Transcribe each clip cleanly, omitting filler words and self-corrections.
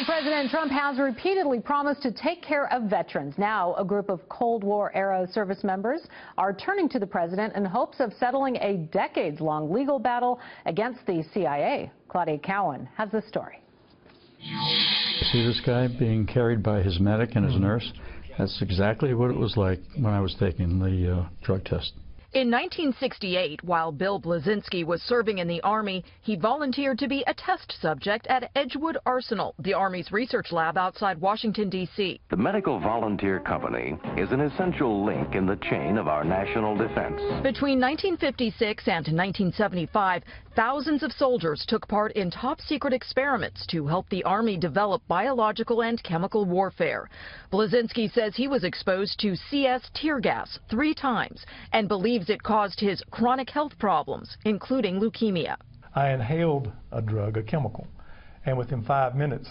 Now, President Trump has repeatedly promised to take care of veterans. Now, a group of Cold War-era service members are turning to the president in hopes of settling a decades-long legal battle against the CIA. Claudia Cowen has this story. See this guy being carried by his medic and his nurse? That's exactly what it was like when I was taking the drug test. In 1968, while Bill Blazinski was serving in the Army, he volunteered to be a test subject at Edgewood Arsenal, the Army's research lab outside Washington, D.C. The Medical Volunteer Company is an essential link in the chain of our national defense. Between 1956 and 1975, thousands of soldiers took part in top-secret experiments to help the Army develop biological and chemical warfare. Blazinski says he was exposed to CS tear gas 3 times and believes it caused his chronic health problems, including leukemia. I inhaled a drug, a chemical, and within 5 minutes,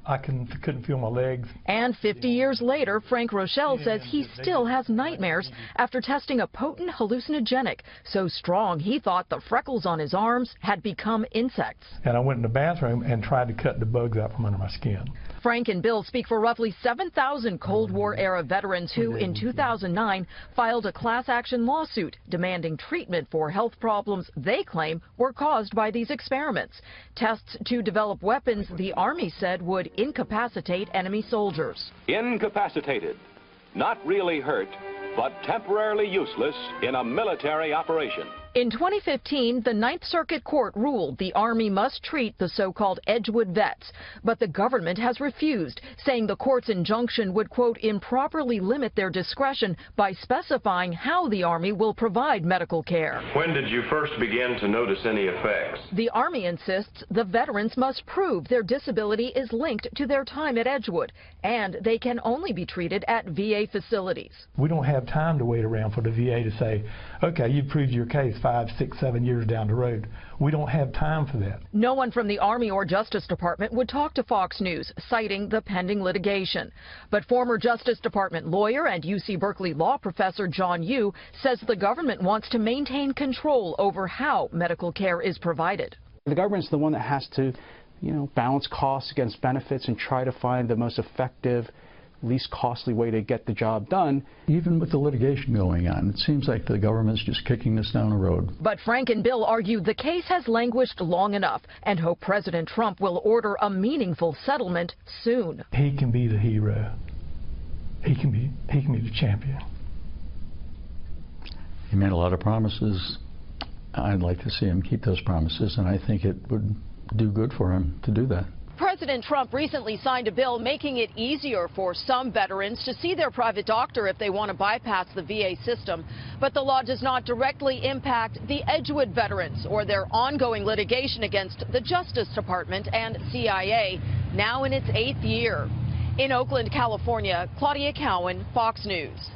I couldn't feel my legs. And 50 years later, Frank Rochelle says he still has nightmares after testing a potent hallucinogenic so strong he thought the freckles on his arms had become insects. And I went in the bathroom and tried to cut the bugs out from under my skin. Frank and Bill speak for roughly 7,000 Cold War-era veterans who, in 2009, filed a class-action lawsuit demanding treatment for health problems they claim were caused by these experiments. Tests to develop weapons the Army said would incapacitate enemy soldiers. Incapacitated, not really hurt, but temporarily useless in a military operation. In 2015, the Ninth Circuit Court ruled the Army must treat the so-called Edgewood vets, but the government has refused, saying the court's injunction would, quote, improperly limit their discretion by specifying how the Army will provide medical care. When did you first begin to notice any effects? The Army insists the veterans must prove their disability is linked to their time at Edgewood, and they can only be treated at VA facilities. We don't have time to wait around for the VA to say, okay, you've proved your case 5, 6, 7 years down the road. We don't have time for that. No one from the Army or Justice Department would talk to Fox News, citing the pending litigation. But former Justice Department lawyer and UC Berkeley law professor John Yoo says the government wants to maintain control over how medical care is provided. The government's the one that has to, balance costs against benefits and try to find the most effective, least costly way to get the job done. Even with the litigation going on, it seems like the government's just kicking this down the road. But Frank and Bill argue the case has languished long enough and hope President Trump will order a meaningful settlement soon. He can be the hero. He can be the champion. He made a lot of promises. I'd like to see him keep those promises, and I think it would do good for him to do that. President Trump recently signed a bill making it easier for some veterans to see their private doctor if they want to bypass the VA system. But the law does not directly impact the Edgewood veterans or their ongoing litigation against the Justice Department and CIA, now in its 8th year. In Oakland, California, Claudia Cowen, Fox News.